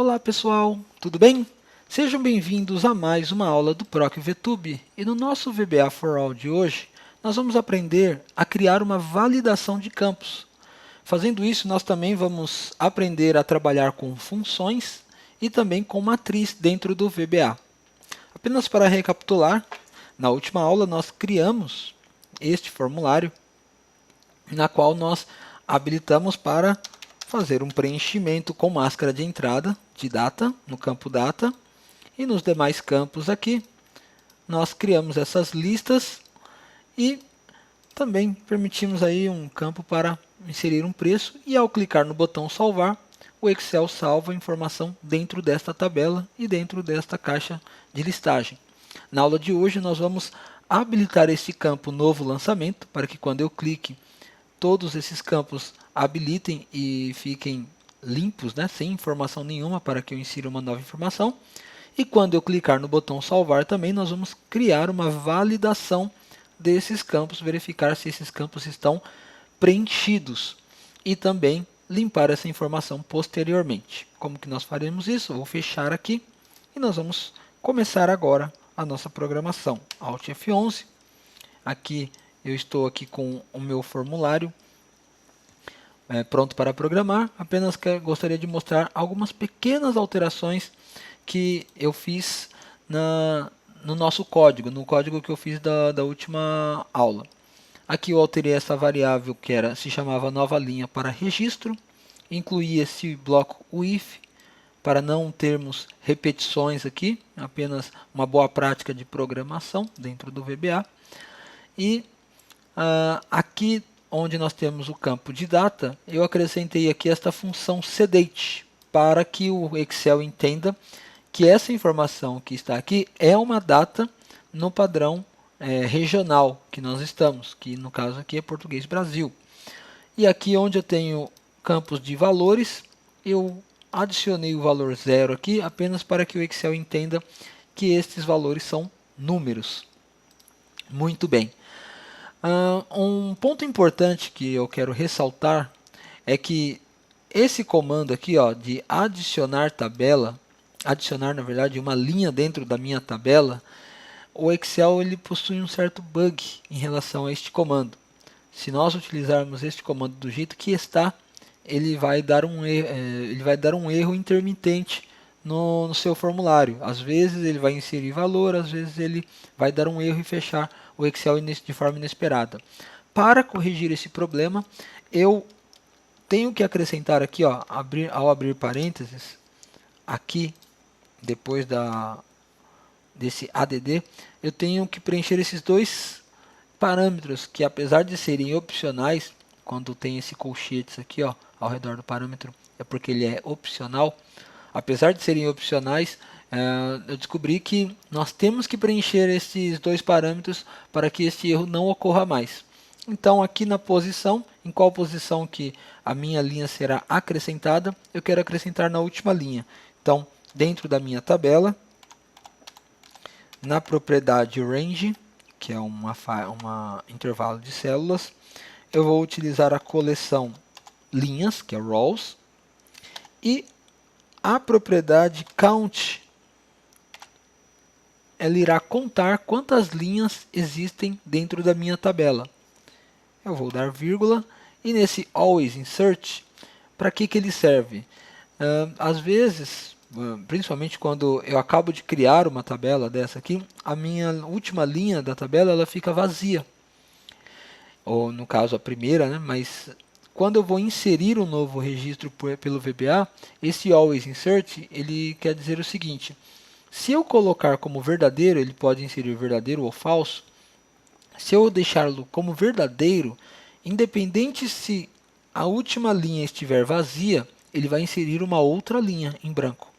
Olá pessoal, tudo bem? Sejam bem-vindos a mais uma aula do Proc VTube e no nosso VBA for All de hoje nós vamos aprender a criar uma validação de campos. Fazendo isso, nós também vamos aprender a trabalhar com funções e também com matriz dentro do VBA. Apenas para recapitular, na última aula nós criamos este formulário na qual nós habilitamos para fazer um preenchimento com máscara de entrada de data no campo data e nos demais campos aqui nós criamos essas listas e também permitimos aí um campo para inserir um preço e ao clicar no botão salvar o Excel salva a informação dentro desta tabela e dentro desta caixa de listagem. Na aula de hoje nós vamos habilitar este campo novo lançamento para que quando eu clique todos esses campos habilitem e fiquem limpos, né, sem informação nenhuma para que eu insira uma nova informação. E quando eu clicar no botão salvar também, nós vamos criar uma validação desses campos, verificar se esses campos estão preenchidos e também limpar essa informação posteriormente. Como que nós faremos isso? Eu vou fechar aqui e nós vamos começar agora a nossa programação. Alt F11, aqui eu estou aqui com o meu formulário pronto para programar, apenas gostaria de mostrar algumas pequenas alterações que eu fiz no nosso código, no código que eu fiz da última aula. Aqui eu alterei essa variável que se chamava nova linha para registro, incluí esse bloco if para não termos repetições aqui, apenas uma boa prática de programação dentro do VBA. E aqui onde nós temos o campo de data, eu acrescentei aqui esta função sedate, para que o Excel entenda que essa informação que está aqui é uma data no padrão regional que nós estamos, que no caso aqui é Português Brasil. E aqui onde eu tenho campos de valores, eu adicionei o valor 0 aqui, apenas para que o Excel entenda que estes valores são números. Muito bem. Um ponto importante que eu quero ressaltar é que esse comando aqui, de adicionar tabela, adicionar na verdade uma linha dentro da minha tabela, o Excel ele possui um certo bug em relação a este comando. Se nós utilizarmos este comando do jeito que está, ele vai dar um erro intermitente no seu formulário. Às vezes ele vai inserir valor, às vezes ele vai dar um erro e fechar o Excel de forma inesperada. Para corrigir esse problema, eu tenho que acrescentar aqui, ao abrir parênteses, aqui depois desse ADD, eu tenho que preencher esses dois parâmetros que, apesar de serem opcionais, quando tem esse colchetes aqui ao redor do parâmetro, é porque ele é opcional. Apesar de serem opcionais, eu descobri que nós temos que preencher esses dois parâmetros para que este erro não ocorra mais. Então aqui na posição, em qual posição que a minha linha será acrescentada, eu quero acrescentar na última linha. Então dentro da minha tabela, na propriedade range, que é um intervalo de células, eu vou utilizar a coleção linhas, que é rows, e a propriedade count, ela irá contar quantas linhas existem dentro da minha tabela. Eu vou dar vírgula, e nesse always insert, para que ele serve? Às vezes, principalmente quando eu acabo de criar uma tabela dessa aqui, a minha última linha da tabela ela fica vazia. Ou no caso a primeira, né? Mas quando eu vou inserir um novo registro pelo VBA, esse always insert, ele quer dizer o seguinte: se eu colocar como verdadeiro, ele pode inserir verdadeiro ou falso. Se eu deixá-lo como verdadeiro, independente se a última linha estiver vazia, ele vai inserir uma outra linha em branco.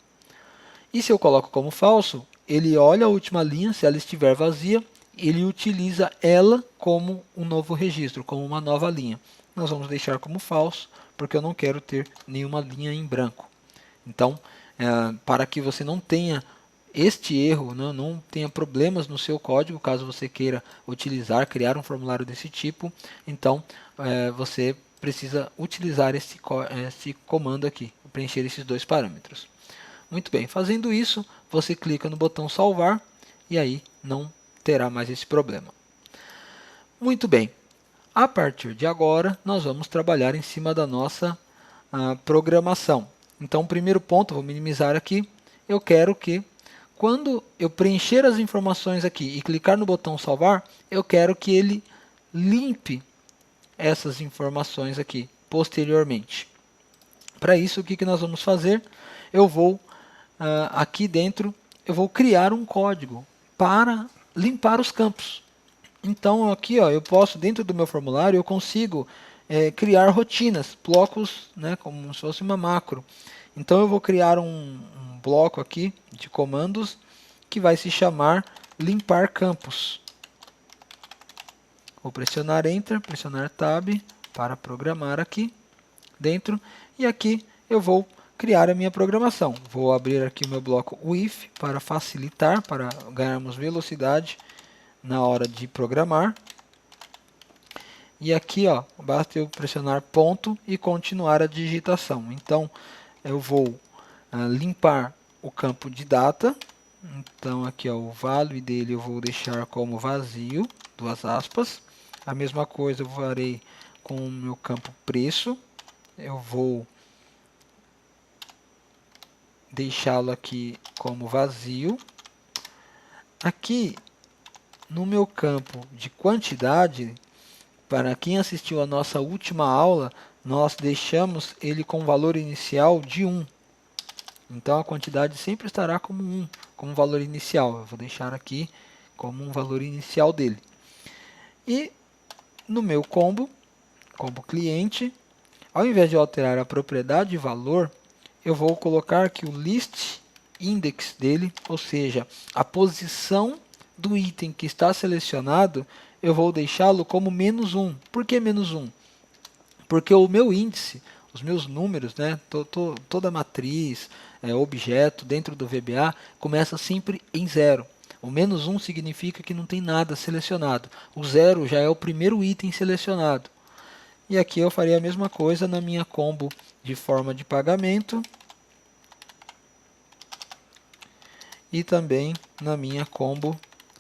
E se eu coloco como falso, ele olha a última linha, se ela estiver vazia, ele utiliza ela como um novo registro, como uma nova linha. Nós vamos deixar como falso, porque eu não quero ter nenhuma linha em branco. Então, para que você não tenha este erro, não tenha problemas no seu código, caso você queira criar um formulário desse tipo, então você precisa utilizar esse comando aqui, preencher esses dois parâmetros. Muito bem, fazendo isso, você clica no botão salvar e aí não terá mais esse problema. Muito bem, a partir de agora nós vamos trabalhar em cima da nossa programação. Então, o primeiro ponto, vou minimizar aqui, eu quero que quando eu preencher as informações aqui e clicar no botão salvar, eu quero que ele limpe essas informações aqui posteriormente. Para isso, o que nós vamos fazer? Eu vou aqui dentro, eu vou criar um código para limpar os campos. Então aqui eu posso, dentro do meu formulário, eu consigo criar rotinas, blocos, né, como se fosse uma macro. Então eu vou criar um bloco aqui de comandos que vai se chamar limpar campos. Vou pressionar Enter, pressionar Tab para programar aqui dentro. E aqui eu vou criar a minha programação. Vou abrir aqui o meu bloco with para facilitar, para ganharmos velocidade na hora de programar. E aqui basta eu pressionar ponto e continuar a digitação. Então eu vou limpar o campo de data. Então aqui o value dele eu vou deixar como vazio, duas aspas. A mesma coisa eu farei com o meu campo preço. Eu vou deixá-lo aqui como vazio. Aqui no meu campo de quantidade, para quem assistiu a nossa última aula, nós deixamos ele com valor inicial de 1. Então a quantidade sempre estará como 1, como valor inicial. Eu vou deixar aqui como um valor inicial dele. E no meu combo cliente, ao invés de alterar a propriedade de valor, eu vou colocar aqui o list index dele, ou seja, a posição do item que está selecionado, eu vou deixá-lo como -1. Por que -1? Porque o meu índice, os meus números, né, toda matriz, objeto dentro do VBA, começa sempre em 0. O -1 significa que não tem nada selecionado. O 0 já é o primeiro item selecionado. E aqui eu farei a mesma coisa na minha combo de forma de pagamento. E também na minha combo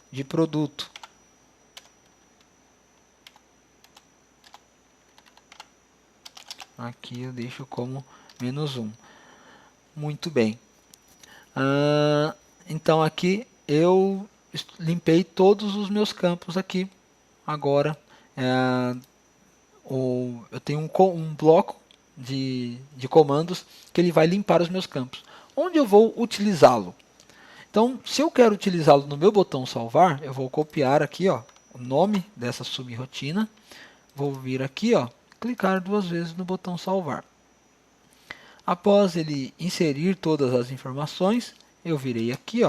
de produto. Aqui eu deixo como -1. Muito bem. Então aqui eu limpei todos os meus campos aqui. Agora eu tenho um bloco de comandos que ele vai limpar os meus campos. Onde eu vou utilizá-lo? Então, se eu quero utilizá-lo no meu botão salvar, eu vou copiar aqui o nome dessa subrotina. Vou vir aqui, clicar 2 vezes no botão salvar. Após ele inserir todas as informações, eu virei aqui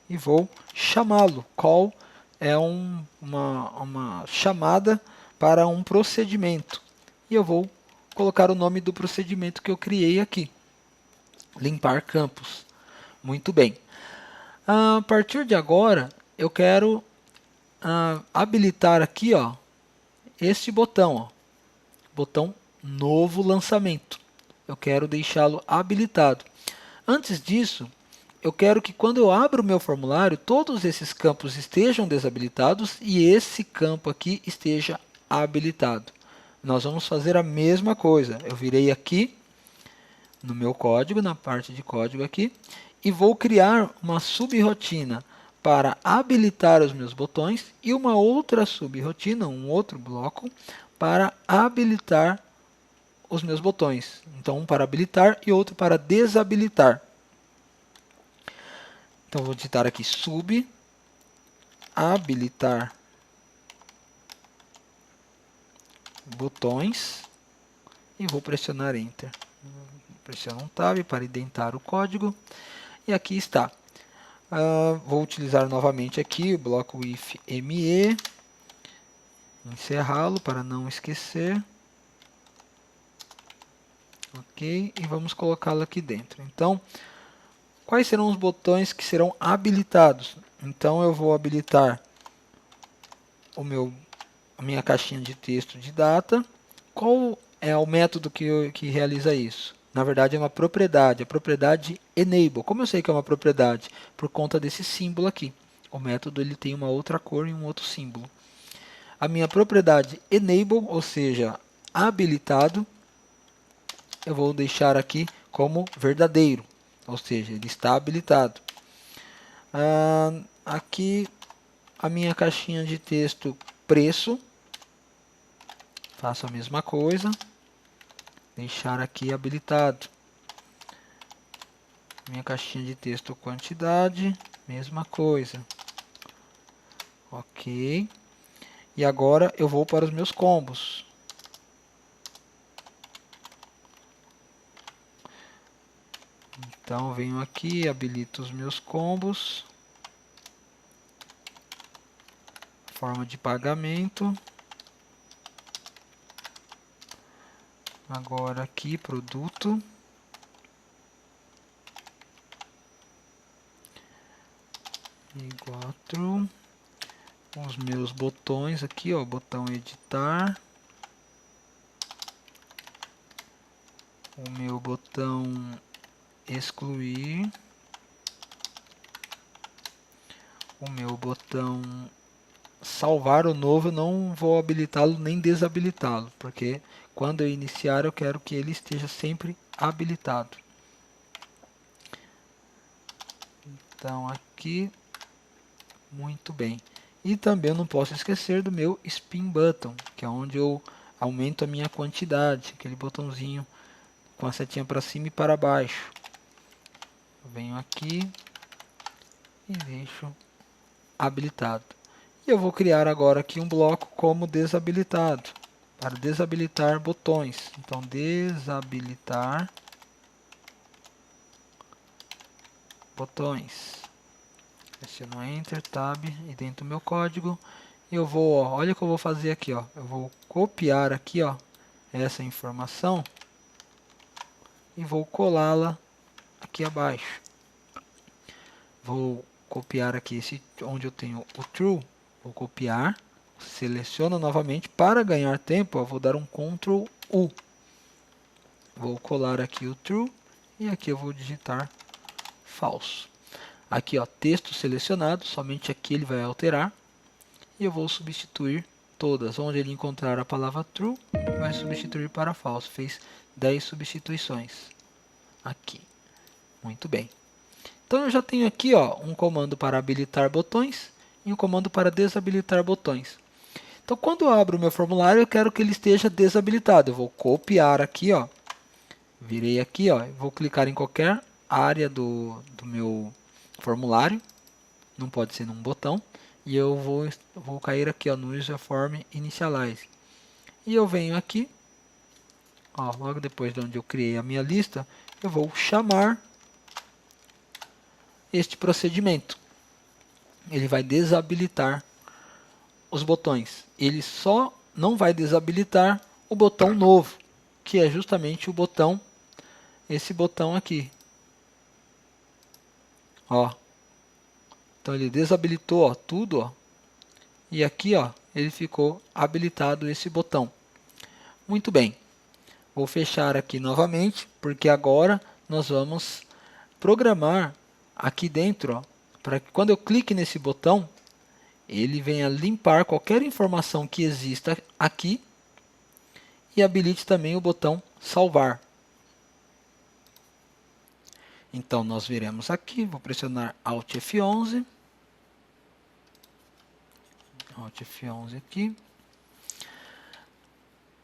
e vou chamá-lo. Call é uma chamada para um procedimento. E eu vou colocar o nome do procedimento que eu criei aqui. Limpar campos. Muito bem. A partir de agora, eu quero habilitar aqui este botão. Botão novo lançamento. Eu quero deixá-lo habilitado. Antes disso, eu quero que quando eu abro o meu formulário, todos esses campos estejam desabilitados e esse campo aqui esteja habilitado. Nós vamos fazer a mesma coisa. Eu virei aqui no meu código, na parte de código aqui, e vou criar uma subrotina para habilitar os meus botões e uma outra subrotina, um outro bloco, para habilitar os meus botões. Então, um para habilitar e outro para desabilitar. Então, vou digitar aqui sub, habilitar botões e vou pressionar Enter. Pressiono um Tab para indentar o código. E aqui está. Vou utilizar novamente aqui o bloco if me, encerrá-lo para não esquecer. Ok, e vamos colocá-lo aqui dentro. Então, quais serão os botões que serão habilitados? Então, eu vou habilitar a minha caixinha de texto de data. Qual é o método que realiza isso? Na verdade é uma propriedade, a propriedade enable. Como eu sei que é uma propriedade? Por conta desse símbolo aqui. O método ele tem uma outra cor e um outro símbolo. A minha propriedade enable, ou seja, habilitado, eu vou deixar aqui como verdadeiro, ou seja, ele está habilitado. Aqui a minha caixinha de texto preço, faço a mesma coisa, deixar aqui habilitado. Minha caixinha de texto quantidade, mesma coisa. Ok. E agora eu vou para os meus combos. Então venho aqui, habilito os meus combos. Forma de pagamento. Agora aqui, produto. Igual true. Os meus botões aqui, ó, botão editar. O meu botão excluir. O meu botão salvar o novo, eu não vou habilitá-lo nem desabilitá-lo, porque quando eu iniciar eu quero que ele esteja sempre habilitado. Então aqui, muito bem. E também eu não posso esquecer do meu spin button, que é onde eu aumento a minha quantidade, aquele botãozinho com a setinha para cima e para baixo. Eu venho aqui e deixo habilitado. E eu vou criar agora aqui um bloco como desabilitado, para desabilitar botões. Então, desabilitar botões. Pressiono Enter, Tab, e dentro do meu código, eu vou, ó, olha o que eu vou fazer aqui, ó. Eu vou copiar aqui, ó, essa informação e vou colá-la aqui abaixo. Vou copiar aqui onde eu tenho o true, vou copiar, seleciono novamente. Para ganhar tempo, eu vou dar um Ctrl U. Vou colar aqui o true e aqui eu vou digitar falso. Aqui, ó, texto selecionado, somente aqui ele vai alterar. E eu vou substituir todas. Onde ele encontrar a palavra true, vai substituir para falso. Fez 10 substituições. Aqui. Muito bem. Então eu já tenho aqui, ó, um comando para habilitar botões e um comando para desabilitar botões. Então quando eu abro o meu formulário, eu quero que ele esteja desabilitado. Eu vou copiar aqui, ó, virei aqui, ó, vou clicar em qualquer área do meu formulário, não pode ser num botão, e eu vou cair aqui, ó, no User Form Initialize. E eu venho aqui, ó, logo depois de onde eu criei a minha lista, eu vou chamar este procedimento. Ele vai desabilitar os botões. Ele só não vai desabilitar o botão novo, que é justamente o botão, esse botão aqui. Ó. Então ele desabilitou, ó, tudo, ó. E aqui, ó, ele ficou habilitado esse botão. Muito bem. Vou fechar aqui novamente, porque agora nós vamos programar aqui dentro, ó, para que quando eu clique nesse botão, ele venha limpar qualquer informação que exista aqui e habilite também o botão salvar. Então nós viremos aqui, vou pressionar Alt F11. Alt F11 aqui.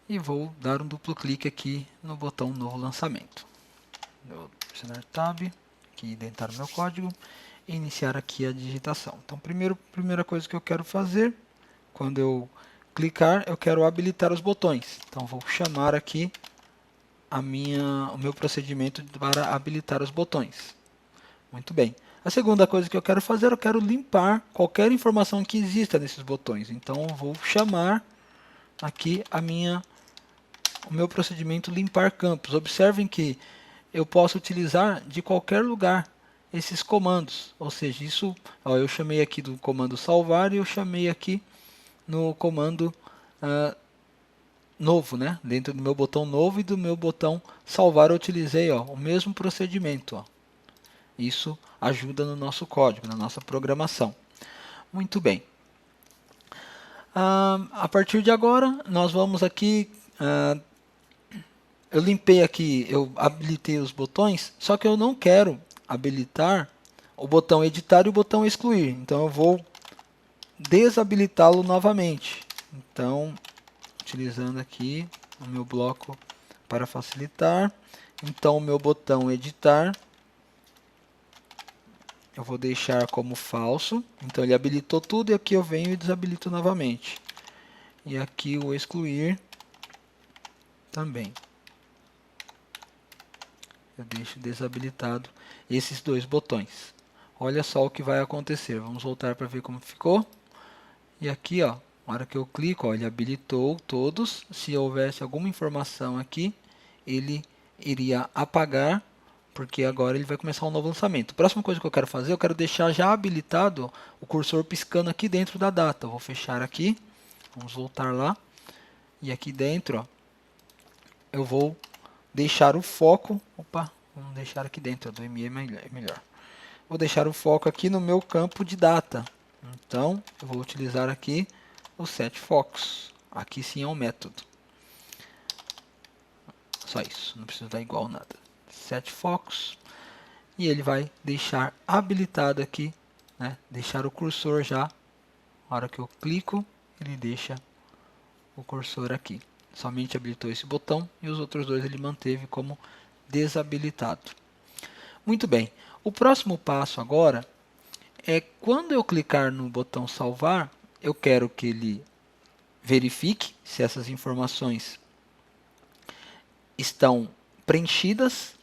E vou dar um duplo clique aqui no botão novo lançamento. Eu vou pressionar Tab, aqui dentro do meu código, e iniciar aqui a digitação. Então, primeira coisa que eu quero fazer, quando eu clicar, eu quero habilitar os botões. Então, vou chamar aqui o meu procedimento para habilitar os botões. Muito bem. A segunda coisa que eu quero fazer, eu quero limpar qualquer informação que exista nesses botões. Então, eu vou chamar aqui o meu procedimento limpar campos. Observem que eu posso utilizar de qualquer lugar esses comandos. Ou seja, isso, ó, eu chamei aqui do comando salvar e eu chamei aqui no comando novo, né? Dentro do meu botão novo e do meu botão salvar eu utilizei, ó, o mesmo procedimento, ó. Isso ajuda no nosso código, na nossa programação. Muito bem. A partir de agora, nós vamos aqui... eu limpei aqui, eu habilitei os botões, só que eu não quero habilitar o botão editar e o botão excluir. Então eu vou desabilitá-lo novamente. Então, utilizando aqui o meu bloco para facilitar. Então o meu botão editar eu vou deixar como falso. Então ele habilitou tudo e aqui eu venho e desabilito novamente. E aqui o excluir também. Eu deixo desabilitado esses dois botões. Olha só o que vai acontecer. Vamos voltar para ver como ficou. E aqui, ó, na hora que eu clico, ó, ele habilitou todos. Se houvesse alguma informação aqui, ele iria apagar, porque agora ele vai começar um novo lançamento. A próxima coisa que eu quero fazer, eu quero deixar já habilitado o cursor piscando aqui dentro da data. Eu vou fechar aqui, vamos voltar lá. E aqui dentro, ó, eu vou deixar o foco. Opa, vamos deixar aqui dentro, do ME é melhor. Vou deixar o foco aqui no meu campo de data. Então, eu vou utilizar aqui o setFocus. Aqui sim é um método. Só isso, não precisa dar igual nada. setFocus. E ele vai deixar habilitado aqui, né? Deixar o cursor já. Na hora que eu clico, ele deixa o cursor aqui. Somente habilitou esse botão e os outros dois ele manteve como desabilitado. Muito bem. O próximo passo agora é quando eu clicar no botão salvar, eu quero que ele verifique se essas informações estão preenchidas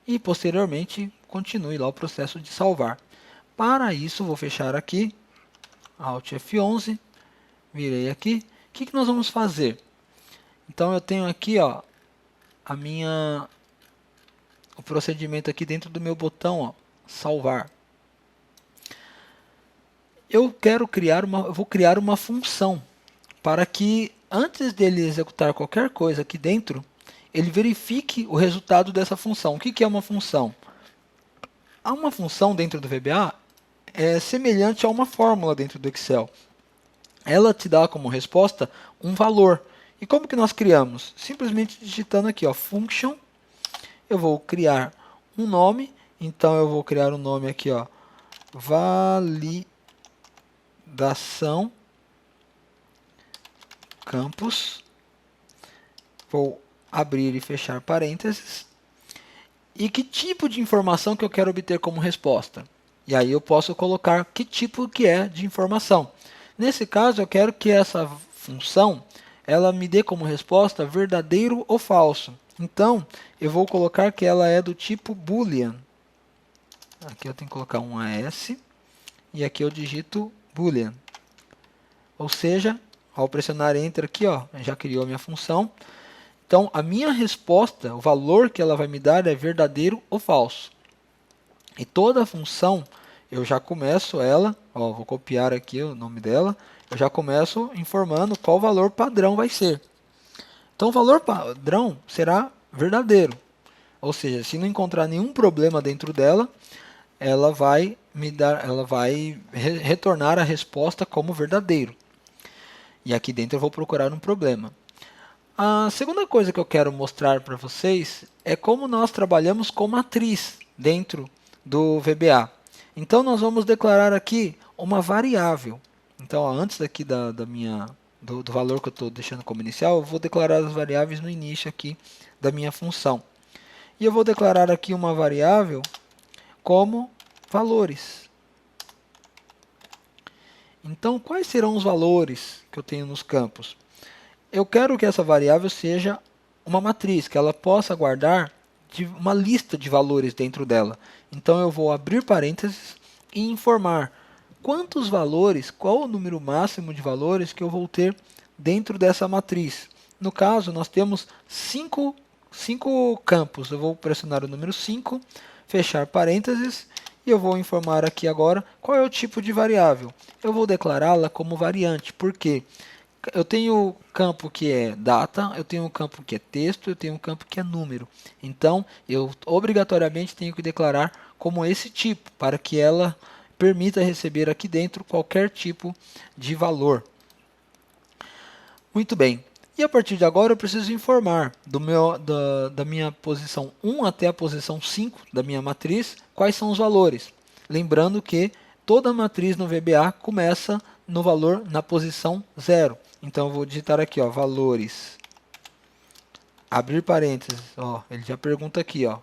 e posteriormente continue lá o processo de salvar. Para isso, vou fechar aqui, Alt F11, virei aqui. O que nós vamos fazer? Então eu tenho aqui, ó, o procedimento aqui dentro do meu botão, ó, salvar. Eu vou criar uma função para que antes dele executar qualquer coisa aqui dentro, ele verifique o resultado dessa função. O que é uma função? Há uma função dentro do VBA semelhante a uma fórmula dentro do Excel. Ela te dá como resposta um valor. E como que nós criamos? Simplesmente digitando aqui, ó, function. Eu vou criar um nome. Então eu vou criar um nome aqui, ó, validação campus. Vou abrir e fechar parênteses. E que tipo de informação que eu quero obter como resposta? E aí eu posso colocar que tipo que é de informação. Nesse caso, eu quero que essa função ela me dê como resposta verdadeiro ou falso. Então, eu vou colocar que ela é do tipo boolean. Aqui eu tenho que colocar um AS e aqui eu digito boolean. Ou seja, ao pressionar Enter aqui, ó, já criou a minha função. Então, a minha resposta, o valor que ela vai me dar é verdadeiro ou falso. E toda a função, eu já começo ela, ó, vou copiar aqui o nome dela, eu já começo informando qual valor padrão vai ser. Então, o valor padrão será verdadeiro. Ou seja, se não encontrar nenhum problema dentro dela, ela vai retornar a resposta como verdadeiro. E aqui dentro eu vou procurar um problema. A segunda coisa que eu quero mostrar para vocês é como nós trabalhamos com matriz dentro do VBA. Então nós vamos declarar aqui uma variável. Então ó, antes aqui do valor que eu estou deixando como inicial, eu vou declarar as variáveis no início aqui da minha função. E eu vou declarar aqui uma variável como valores. Então quais serão os valores que eu tenho nos campos? Eu quero que essa variável seja uma matriz, que ela possa guardar uma lista de valores dentro dela. Então eu vou abrir parênteses e informar quantos valores, qual o número máximo de valores que eu vou ter dentro dessa matriz. No caso, nós temos 5 campos. Eu vou pressionar o número 5, fechar parênteses, e eu vou informar aqui agora qual é o tipo de variável. Eu vou declará-la como variante, porque Eu tenho campo que é data, eu tenho um campo que é texto, eu tenho um campo que é número. Então, eu obrigatoriamente tenho que declarar como esse tipo, para que ela permita receber aqui dentro qualquer tipo de valor. Muito bem. E a partir de agora eu preciso informar da minha posição 1 até a posição 5 da minha matriz quais são os valores. Lembrando que toda matriz no VBA começa no valor na posição 0. Então eu vou digitar aqui, ó, valores, abrir parênteses, ó, ele já pergunta aqui, ó,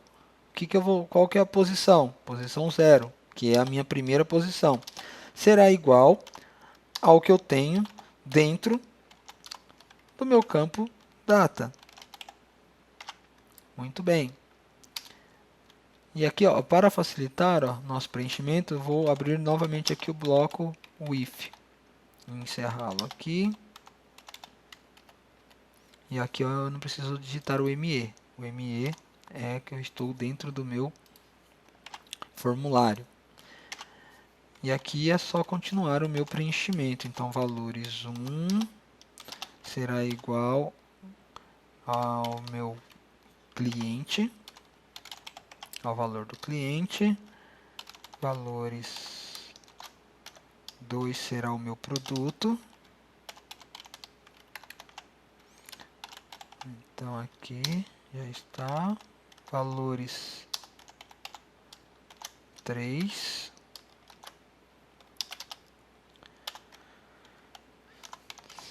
qual que é a posição? Posição 0, que é a minha primeira posição. Será igual ao que eu tenho dentro do meu campo data. Muito bem. E aqui, ó, para facilitar ó, nosso preenchimento, eu vou abrir novamente aqui o bloco with. Encerrá-lo aqui. E aqui ó, eu não preciso digitar o ME. O ME é que eu estou dentro do meu formulário. E aqui é só continuar o meu preenchimento. Então, valores 1 será igual ao meu cliente, ao valor do cliente. Valores 2 será o meu produto. Então aqui já está. Valores 3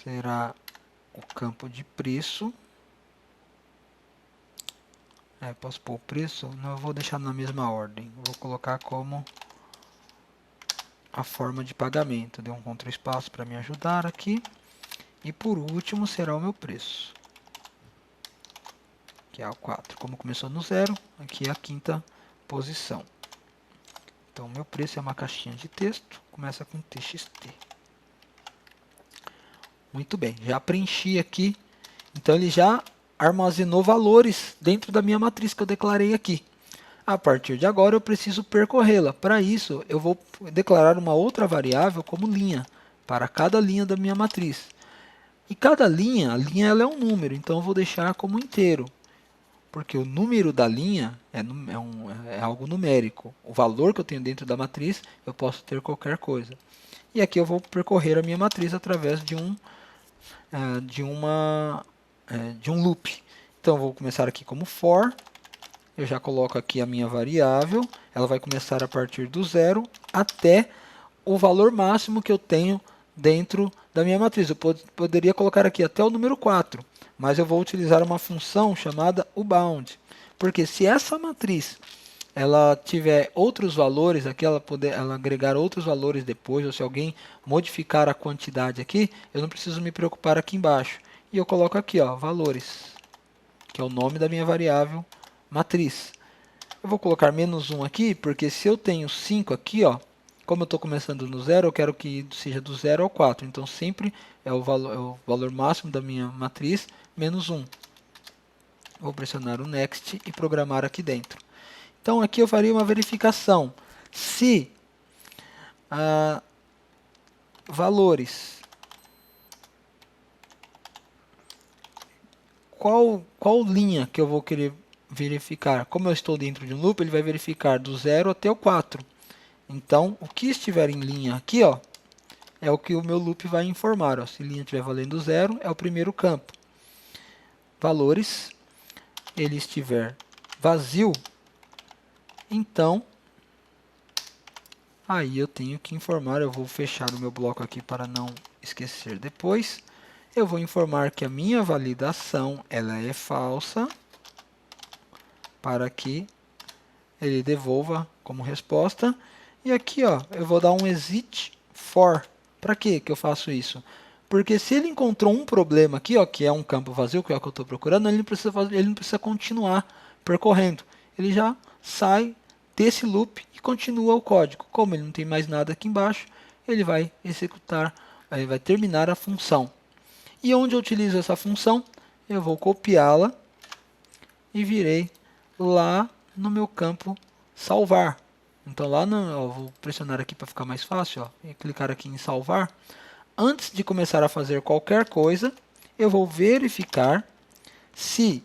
será o campo de preço. Posso pôr o preço? Não, eu vou deixar na mesma ordem. Vou colocar como a forma de pagamento. Dei um Ctrl espaço para me ajudar aqui. E por último será o meu preço, que é o 4. Como começou no 0, aqui é a quinta posição. Então, o meu preço é uma caixinha de texto, começa com TXT. Muito bem, já preenchi aqui. Então, ele já armazenou valores dentro da minha matriz que eu declarei aqui. A partir de agora, eu preciso percorrê-la. Para isso, eu vou declarar uma outra variável como linha, para cada linha da minha matriz. E cada linha, a linha ela é um número, então eu vou deixar como inteiro. Porque o número da linha é algo numérico. O valor que eu tenho dentro da matriz, eu posso ter qualquer coisa. E aqui eu vou percorrer a minha matriz através de um loop. Então, eu vou começar aqui como for. Eu já coloco aqui a minha variável. Ela vai começar a partir do 0 até o valor máximo que eu tenho dentro da minha matriz. Eu poderia colocar aqui até o número 4. Mas eu vou utilizar uma função chamada uBound. Porque se essa matriz ela tiver outros valores aqui, ela agregar outros valores depois, ou se alguém modificar a quantidade aqui, eu não preciso me preocupar aqui embaixo. E eu coloco aqui, ó, valores, que é o nome da minha variável matriz. Eu vou colocar -1 aqui, porque se eu tenho 5 aqui, ó, como eu estou começando no 0, eu quero que seja do 0 ao 4. Então, sempre é o valor máximo da minha matriz, -1. Vou pressionar o Next e programar aqui dentro. Então, aqui eu faria uma verificação. Se valores, qual linha que eu vou querer verificar? Como eu estou dentro de um loop, ele vai verificar do 0 até o 4. Então, o que estiver em linha aqui, ó, é o que o meu loop vai informar. Ó. Se linha estiver valendo 0, é o primeiro campo. Valores, ele estiver vazio, então, aí eu tenho que informar, eu vou fechar o meu bloco aqui para não esquecer depois. Eu vou informar que a minha validação ela é falsa, para que ele devolva como resposta. E aqui ó, eu vou dar um exit for. Para que eu faço isso? Porque se ele encontrou um problema aqui, ó, que é um campo vazio, que é o que eu estou procurando, ele não precisa continuar percorrendo. Ele já sai desse loop e continua o código. Como ele não tem mais nada aqui embaixo, ele vai executar, ele vai terminar a função. E onde eu utilizo essa função, eu vou copiá-la e virei lá no meu campo salvar. Então lá eu vou pressionar aqui para ficar mais fácil, ó, e clicar aqui em salvar. antes de começar a fazer qualquer coisa, eu vou verificar se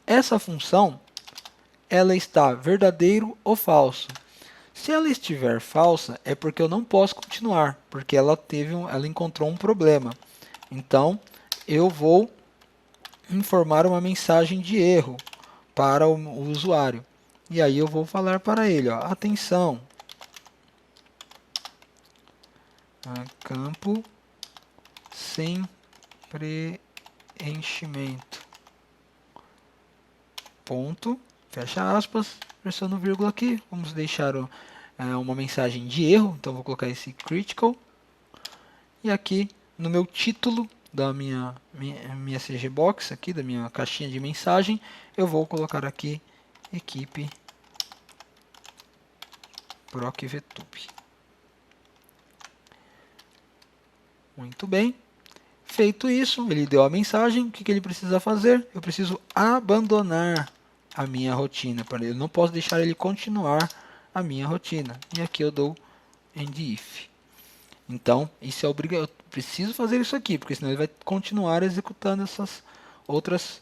essa função ela está verdadeiro ou falso. Se ela estiver falsa, é porque eu não posso continuar, porque ela encontrou um problema. Então, eu vou informar uma mensagem de erro para o usuário. E aí eu vou falar para ele, ó, atenção, campo sem preenchimento. Ponto, fecha aspas, pressiono vírgula aqui, vamos deixar uma mensagem de erro, então vou colocar esse critical. E aqui no meu título da minha CG Box, aqui da minha caixinha de mensagem, eu vou colocar aqui equipe ProcVTube. Muito bem. Feito isso, ele deu a mensagem, o que ele precisa fazer? Eu preciso abandonar a minha rotina. Eu não posso deixar ele continuar a minha rotina. E aqui eu dou end if. Então, isso é obrigatório. Eu preciso fazer isso aqui, porque senão ele vai continuar executando essas outras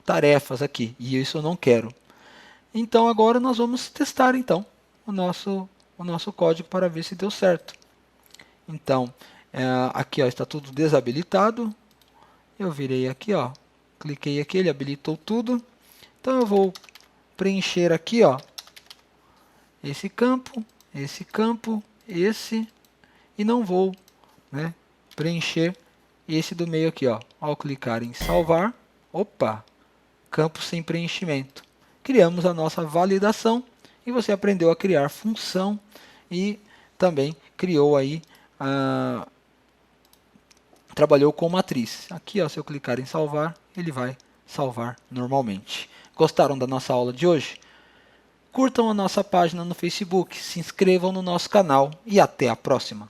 tarefas aqui. E isso eu não quero. Então, agora nós vamos testar então o nosso código para ver se deu certo. Então, aqui ó, está tudo desabilitado. Eu virei aqui, ó, cliquei aqui, ele habilitou tudo. Então eu vou preencher aqui, ó, esse campo, esse, e não vou, né, preencher esse do meio aqui, ó. Ao clicar em salvar, opa, campo sem preenchimento. Criamos a nossa validação e você aprendeu a criar função e também criou aí trabalhou com matriz. Aqui, ó, se eu clicar em salvar, ele vai salvar normalmente. Gostaram da nossa aula de hoje? Curtam a nossa página no Facebook, se inscrevam no nosso canal e até a próxima!